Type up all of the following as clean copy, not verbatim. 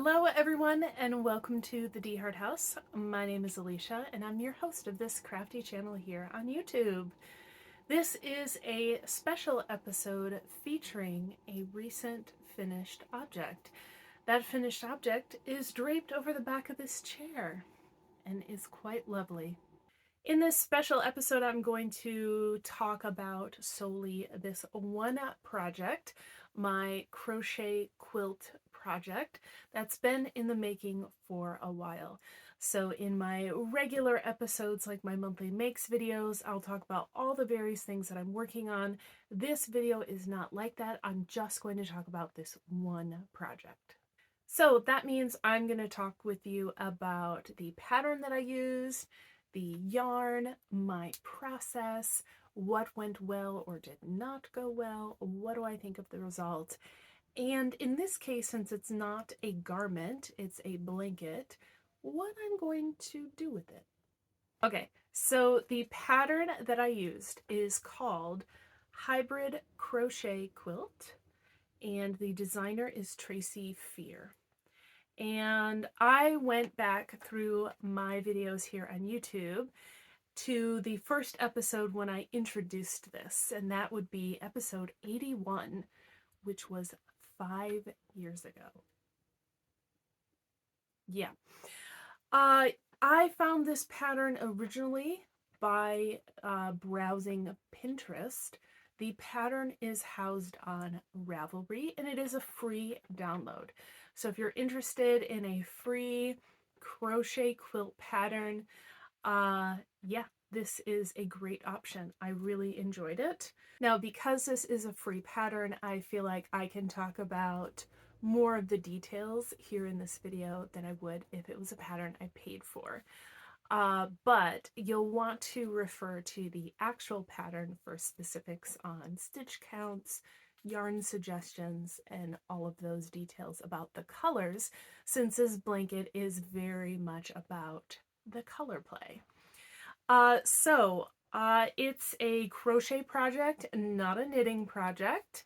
Hello everyone and welcome to the DeHart house. My name is Alicia and I'm your host of this crafty channel here on YouTube. This is a special episode featuring a recent finished object. That finished object is draped over the back of this chair and is quite lovely. In this special episode, I'm going to talk about solely this one project, my crochet quilt project that's been in the making for a while. So in my regular episodes, like my monthly makes videos, I'll talk about all the various things that I'm working on. This video is not like that. I'm just going to talk about this one project. So that means I'm going to talk with you about the pattern that I used, the yarn, my process, what went well or did not go well, what do I think of the result, and in this case, since it's not a garment, it's a blanket, what I'm going to do with it. Okay, so the pattern that I used is called Hybrid Crochet Quilt, and the designer is Tracy Fear. And I went back through my videos here on YouTube to the first episode when I introduced this, and that would be episode 81, which was 5 years ago. Yeah. I found this pattern originally by browsing Pinterest. The pattern is housed on Ravelry, and it is a free download. So if you're interested in a free crochet quilt pattern, yeah, this is a great option. I really enjoyed it. Now, because this is a free pattern, I feel like I can talk about more of the details here in this video than I would if it was a pattern I paid for. But you'll want to refer to the actual pattern for specifics on stitch counts, yarn suggestions, and all of those details about the colors, since this blanket is very much about the color play. It's a crochet project, not a knitting project,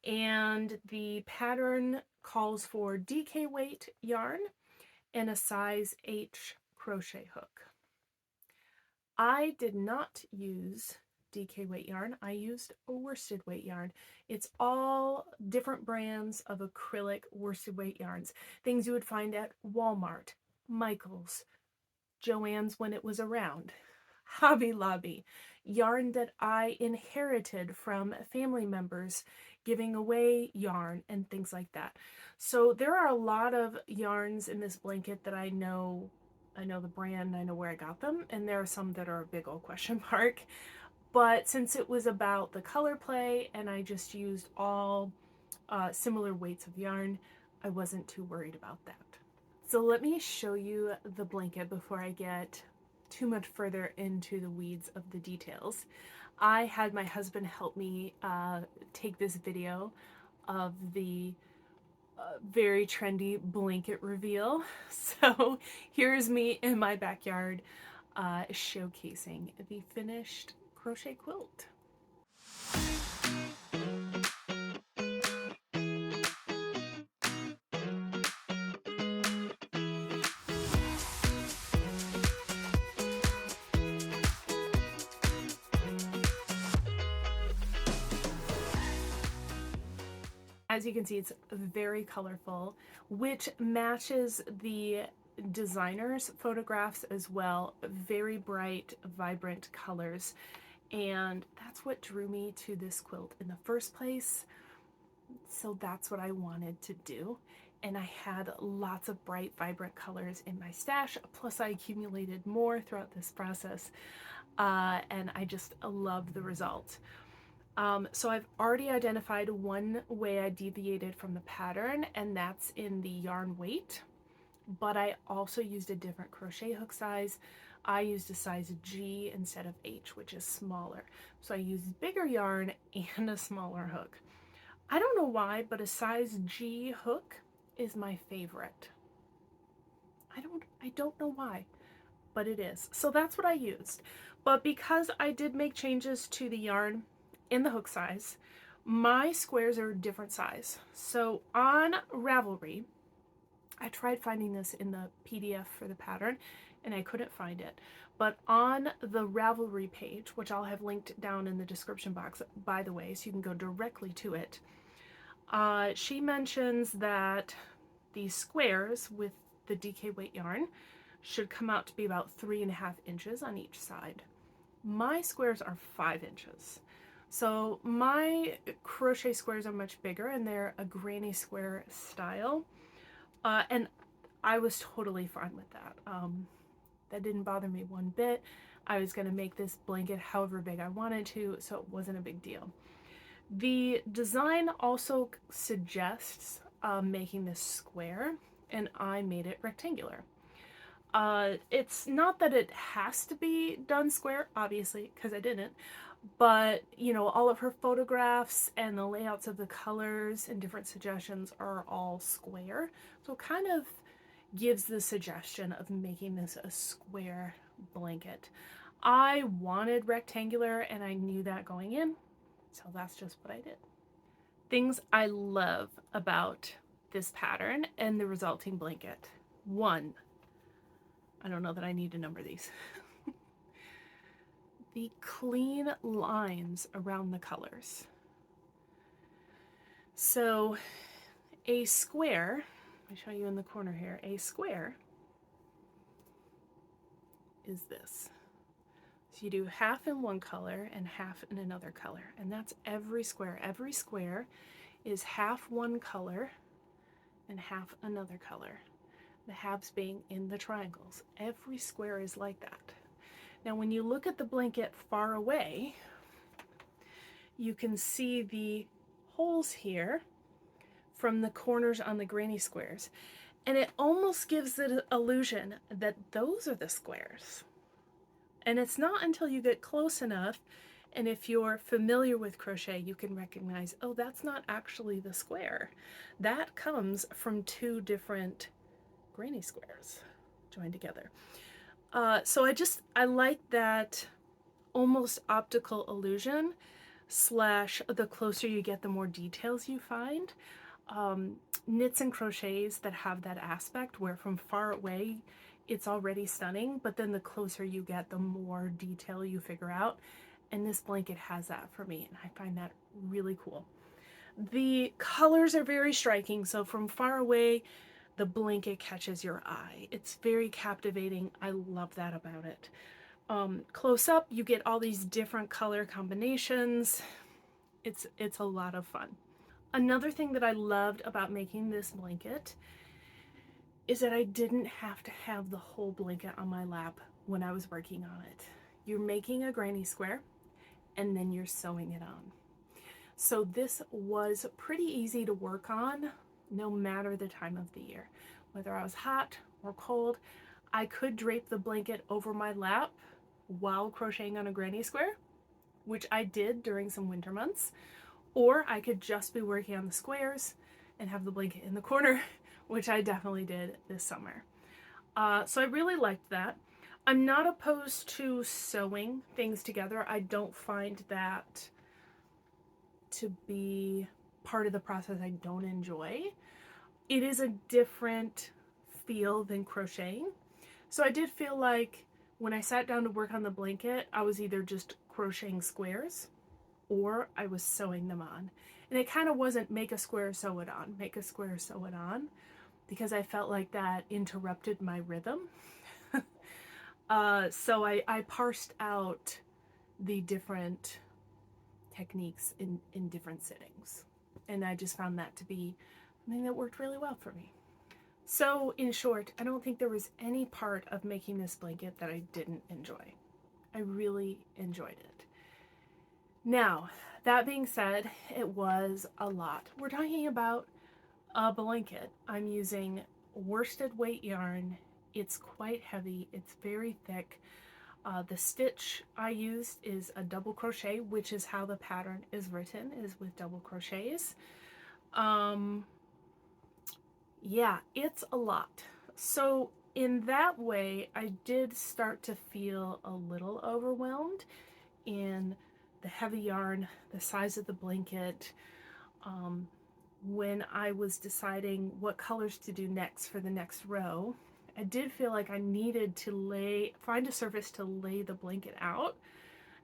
and the pattern calls for DK weight yarn and a size H crochet hook. I did not use DK weight yarn. I used a worsted weight yarn. It's all different brands of acrylic worsted weight yarns, things you would find at Walmart, Michael's, Joann's when it was around, Hobby Lobby, yarn that I inherited from family members giving away yarn and things like that. So there are a lot of yarns in this blanket that I know the brand, I know where I got them, and there are some that are a big old question mark. But since it was about the color play and I just used all similar weights of yarn, I wasn't too worried about that. So let me show you the blanket before I get too much further into the weeds of the details. I had my husband help me take this video of the very trendy blanket reveal. So here's me in my backyard showcasing the finished crochet quilt. As you can see, it's very colorful, which matches the designer's photographs as well. Very bright, vibrant colors. And that's what drew me to this quilt in the first place. So that's what I wanted to do. And I had lots of bright, vibrant colors in my stash, plus I accumulated more throughout this process. And I just love the result. So I've already identified one way I deviated from the pattern, and that's in the yarn weight, but I also used a different crochet hook size. I used a size G instead of H, which is smaller. So I used bigger yarn and a smaller hook. I don't know why, but a size G hook is my favorite. I don't know why, but it is. So that's what I used. But because I did make changes to the yarn in the hook size, my squares are a different size. So on Ravelry, I tried finding this in the PDF for the pattern and I couldn't find it. But on the Ravelry page, which I'll have linked down in the description box, by the way, so you can go directly to it, she mentions that these squares with the DK weight yarn should come out to be about 3.5 inches on each side. My squares are 5 inches. So my crochet squares are much bigger and they're a granny square style. And I was totally fine with that. That didn't bother me one bit. I was going to make this blanket however big I wanted to, so it wasn't a big deal. The design also suggests making this square, and I made it rectangular. It's not that it has to be done square, obviously, because I didn't, but you know, all of her photographs and the layouts of the colors and different suggestions are all square, so it kind of gives the suggestion of making this a square blanket. I wanted rectangular and I knew that going in, so that's just what I did. Things I love about this pattern and the resulting blanket. 1, I don't know that I need to number these. The clean lines around the colors. So a square, let me show you in the corner here, a square is this. So you do half in one color and half in another color, and that's every square. Every square is half one color and half another color. The halves being in the triangles. Every square is like that. Now when you look at the blanket far away, you can see the holes here from the corners on the granny squares. And it almost gives the illusion that those are the squares. And it's not until you get close enough, and if you're familiar with crochet, you can recognize, oh, that's not actually the square. That comes from 2 different granny squares joined together. So I like that almost optical illusion slash the closer you get, the more details you find. Knits and crochets that have that aspect where from far away it's already stunning, but then the closer you get, the more detail you figure out. And this blanket has that for me, and I find that really cool. The colors are very striking, so from far away, the blanket catches your eye. It's very captivating. I love that about it. Close up, you get all these different color combinations. It's a lot of fun. Another thing that I loved about making this blanket is that I didn't have to have the whole blanket on my lap when I was working on it. You're making a granny square and then you're sewing it on. So this was pretty easy to work on no matter the time of the year. Whether I was hot or cold, I could drape the blanket over my lap while crocheting on a granny square, which I did during some winter months, or I could just be working on the squares and have the blanket in the corner, which I definitely did this summer. So I really liked that. I'm not opposed to sewing things together. I don't find that to be part of the process I don't enjoy. It is a different feel than crocheting. So I did feel like when I sat down to work on the blanket, I was either just crocheting squares or I was sewing them on. And it kind of wasn't make a square, sew it on, make a square, sew it on, because I felt like that interrupted my rhythm. So I parsed out the different techniques in different sittings. And I just found that to be something that worked really well for me. So in short, I don't think there was any part of making this blanket that I didn't enjoy. I really enjoyed it. Now, that being said, it was a lot. We're talking about a blanket. I'm using worsted weight yarn. It's quite heavy. It's very thick. The stitch I used is a double crochet, which is how the pattern is written, is with double crochets. Yeah, it's a lot. So in that way, I did start to feel a little overwhelmed in the heavy yarn, the size of the blanket, when I was deciding what colors to do next for the next row, I did feel like I needed to find a surface to lay the blanket out,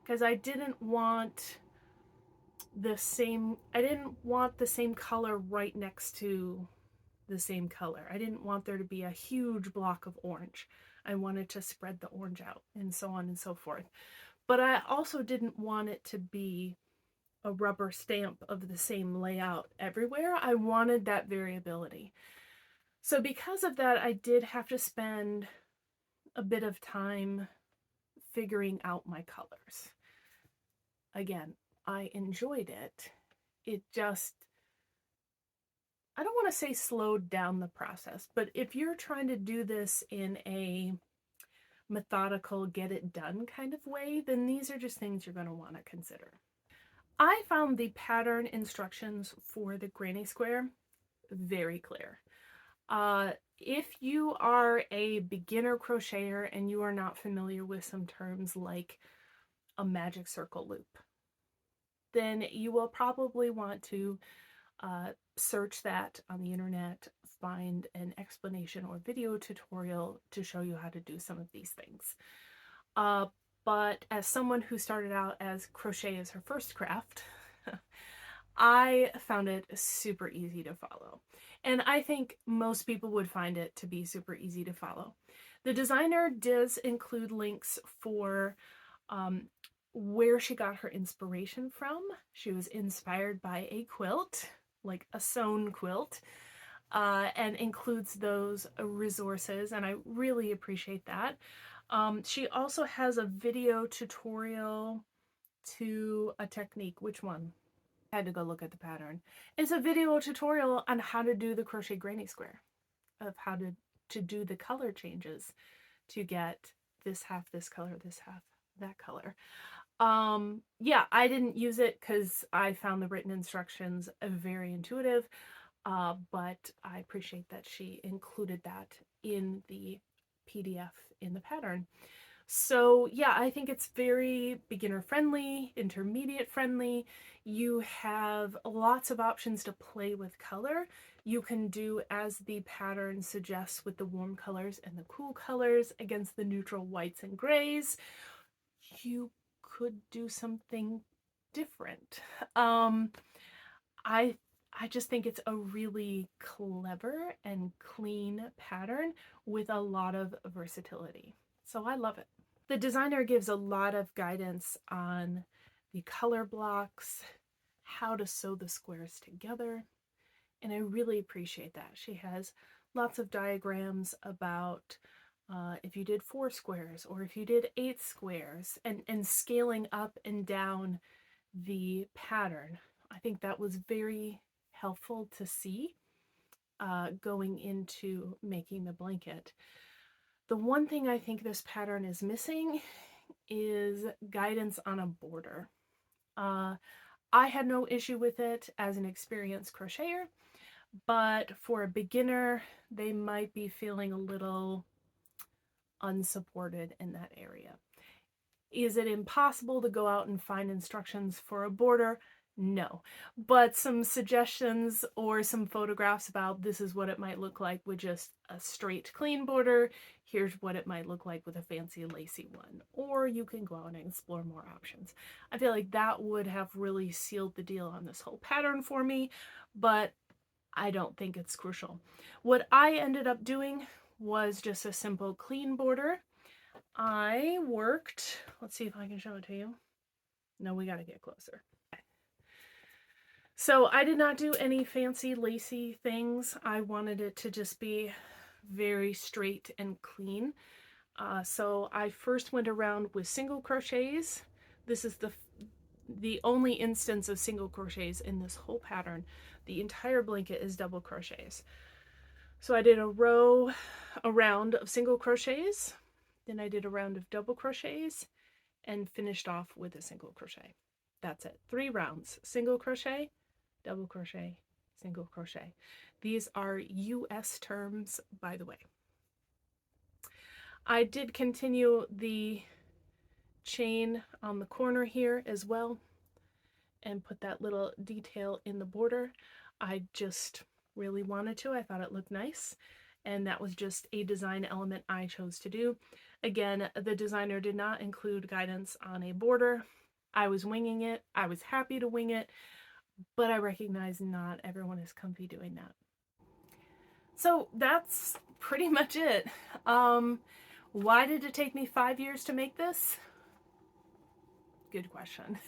because I didn't want the same color right next to the same color. I didn't want there to be a huge block of orange. I wanted to spread the orange out and so on and so forth. But I also didn't want it to be a rubber stamp of the same layout everywhere. I wanted that variability. So because of that, I did have to spend a bit of time figuring out my colors. Again, I enjoyed it. It just, I don't want to say slowed down the process, but if you're trying to do this in a methodical, get it done kind of way, then these are just things you're going to want to consider. I found the pattern instructions for the granny square very clear. If you are a beginner crocheter and you are not familiar with some terms like a magic circle loop, then you will probably want to search that on the internet, find an explanation or video tutorial to show you how to do some of these things. But as someone who started out as crochet as her first craft, I found it super easy to follow. And I think most people would find it to be super easy to follow. The designer does include links for where she got her inspiration from. She was inspired by a quilt, like a sewn quilt, and includes those resources, and I really appreciate that. She also has a video tutorial to a technique. Which one? I had to go look at the pattern. It's a video tutorial on how to do the crochet granny square, of how to do the color changes to get this half this color, this half that color. Yeah, I didn't use it because I found the written instructions very intuitive, but I appreciate that she included that in the PDF in the pattern. So yeah, I think it's very beginner friendly, intermediate friendly. You have lots of options to play with color. You can do as the pattern suggests with the warm colors and the cool colors against the neutral whites and grays. You could do something different. I just think it's a really clever and clean pattern with a lot of versatility. So I love it. The designer gives a lot of guidance on the color blocks, how to sew the squares together, and I really appreciate that. She has lots of diagrams about if you did 4 squares or if you did 8 squares, and scaling up and down the pattern. I think that was very helpful to see going into making the blanket. The one thing I think this pattern is missing is guidance on a border. I had no issue with it as an experienced crocheter, but for a beginner, they might be feeling a little unsupported in that area. Is it impossible to go out and find instructions for a border? No, but some suggestions or some photographs about this is what it might look like with just a straight clean border. Here's what it might look like with a fancy lacy one. Or you can go out and explore more options. I feel like that would have really sealed the deal on this whole pattern for me, but I don't think it's crucial. What I ended up doing was just a simple clean border. I worked, let's see if I can show it to you. No, we gotta get closer. So I did not do any fancy lacy things. I wanted it to just be very straight and clean. So I first went around with single crochets. This is the only instance of single crochets in this whole pattern. The entire blanket is double crochets. So I did a round of single crochets, then I did a round of double crochets, and finished off with a single crochet. That's it. 3 rounds. Single crochet, double crochet, single crochet. These are US terms, by the way. I did continue the chain on the corner here as well and put that little detail in the border. I just really wanted to. I thought it looked nice, and that was just a design element I chose to do. Again, the designer did not include guidance on a border. I was winging it. I was happy to wing it, but I recognize not everyone is comfy doing that. So that's pretty much it. Why did it take me 5 years to make this? Good question.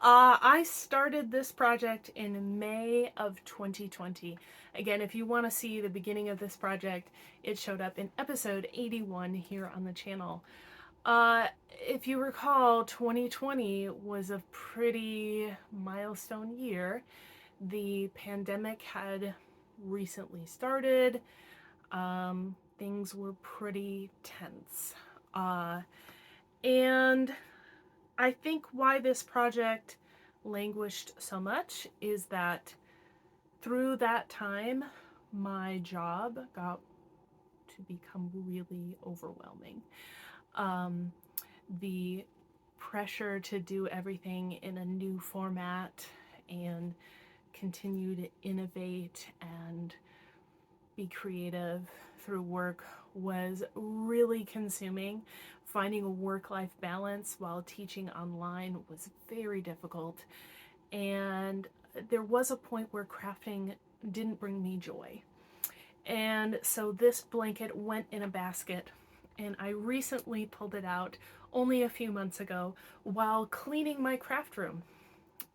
I started this project in May of 2020. Again, if you want to see the beginning of this project, it showed up in episode 81 here on the channel. If you recall, 2020 was a pretty milestone year. The pandemic had recently started. Things were pretty tense. And I think why this project languished so much is that through that time, my job got to become really overwhelming. The pressure to do everything in a new format and continue to innovate and be creative through work was really consuming. Finding a work-life balance while teaching online was very difficult, and there was a point where crafting didn't bring me joy. And so this blanket went in a basket, and I recently pulled it out only a few months ago while cleaning my craft room.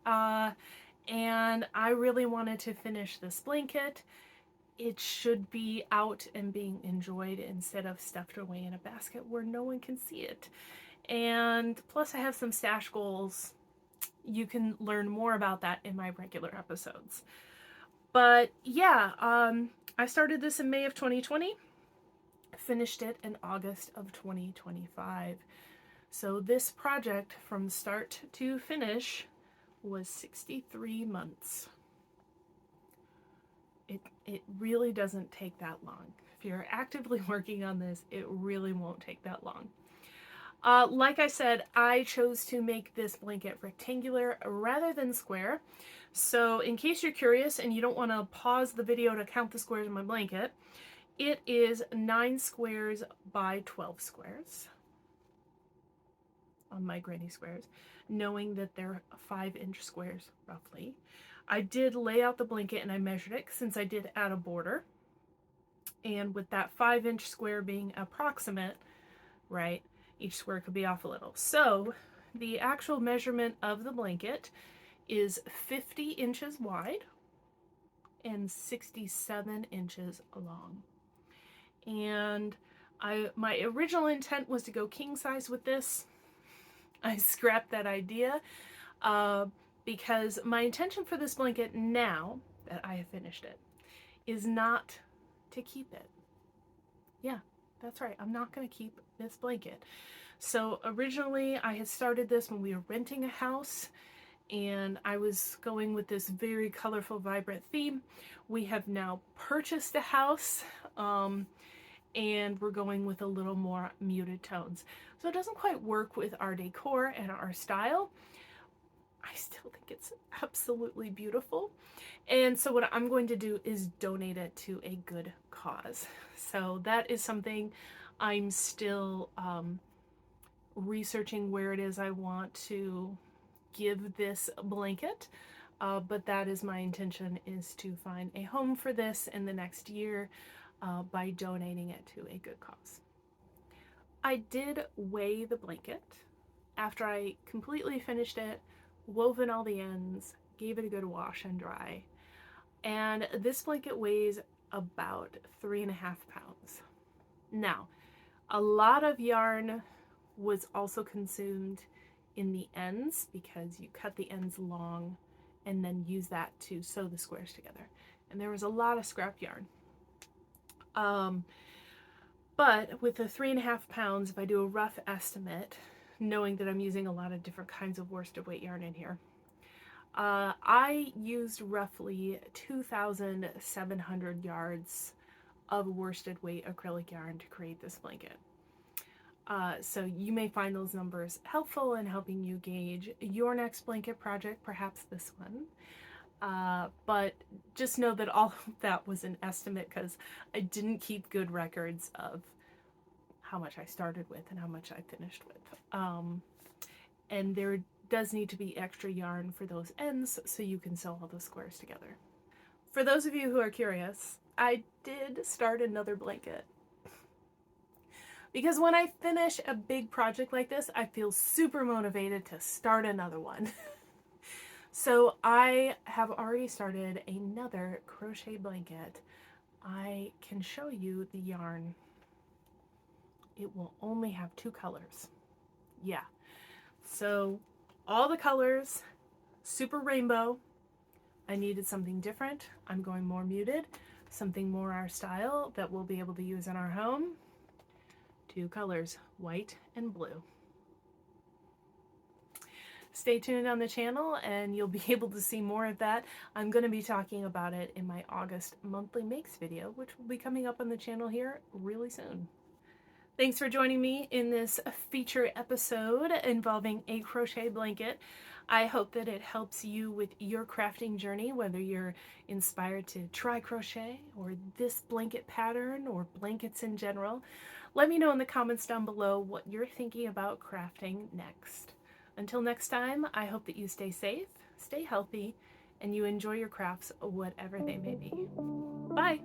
And I really wanted to finish this blanket. It should be out and being enjoyed instead of stuffed away in a basket where no one can see it. And plus I have some stash goals. You can learn more about that in my regular episodes. But yeah, I started this in May of 2020, finished it in August of 2025. So this project from start to finish was 63 months. It really doesn't take that long. If you're actively working on this, it really won't take that long. Like I said, I chose to make this blanket rectangular rather than square. So in case you're curious and you don't want to pause the video to count the squares in my blanket, it is 9 squares by 12 squares on my granny squares, knowing that they're 5-inch squares roughly. I did lay out the blanket and I measured it since I did add a border. And with that 5-inch square being approximate, right, each square could be off a little. So the actual measurement of the blanket is 50 inches wide and 67 inches long. And my original intent was to go king size with this. I scrapped that idea because my intention for this blanket now that I have finished it is not to keep it. Yeah, that's right. I'm not going to keep this blanket. So originally I had started this when we were renting a house and I was going with this very colorful, vibrant theme. We have now purchased a house and we're going with a little more muted tones. So it doesn't quite work with our decor and our style. I still think it's absolutely beautiful. And so what I'm going to do is donate it to a good cause. So that is something I'm still researching where it is I want to give this blanket. But that is my intention, is to find a home for this in the next year by donating it to a good cause. I did weigh the blanket after I completely finished it, woven all the ends, gave it a good wash and dry. And this blanket weighs about 3.5 pounds. Now, a lot of yarn was also consumed in the ends because you cut the ends long and then use that to sew the squares together. And there was a lot of scrap yarn. But with the 3.5 pounds, if I do a rough estimate, knowing that I'm using a lot of different kinds of worsted weight yarn in here, I used roughly 2,700 yards of worsted weight acrylic yarn to create this blanket. So you may find those numbers helpful in helping you gauge your next blanket project, perhaps this one. But just know that all of that was an estimate because I didn't keep good records of how much I started with and how much I finished with. And there does need to be extra yarn for those ends so you can sew all the squares together. For those of you who are curious, I did start another blanket. Because when I finish a big project like this, I feel super motivated to start another one. So I have already started another crochet blanket. I can show you the yarn. It will only have 2 colors. Yeah. So all the colors, super rainbow. I needed something different. I'm going more muted, something more our style that we'll be able to use in our home. 2 colors, white and blue. Stay tuned on the channel and you'll be able to see more of that. I'm going to be talking about it in my August monthly makes video, which will be coming up on the channel here really soon. Thanks for joining me in this feature episode involving a crochet blanket. I hope that it helps you with your crafting journey, whether you're inspired to try crochet or this blanket pattern or blankets in general. Let me know in the comments down below what you're thinking about crafting next. Until next time, I hope that you stay safe, stay healthy, and you enjoy your crafts, whatever they may be. Bye!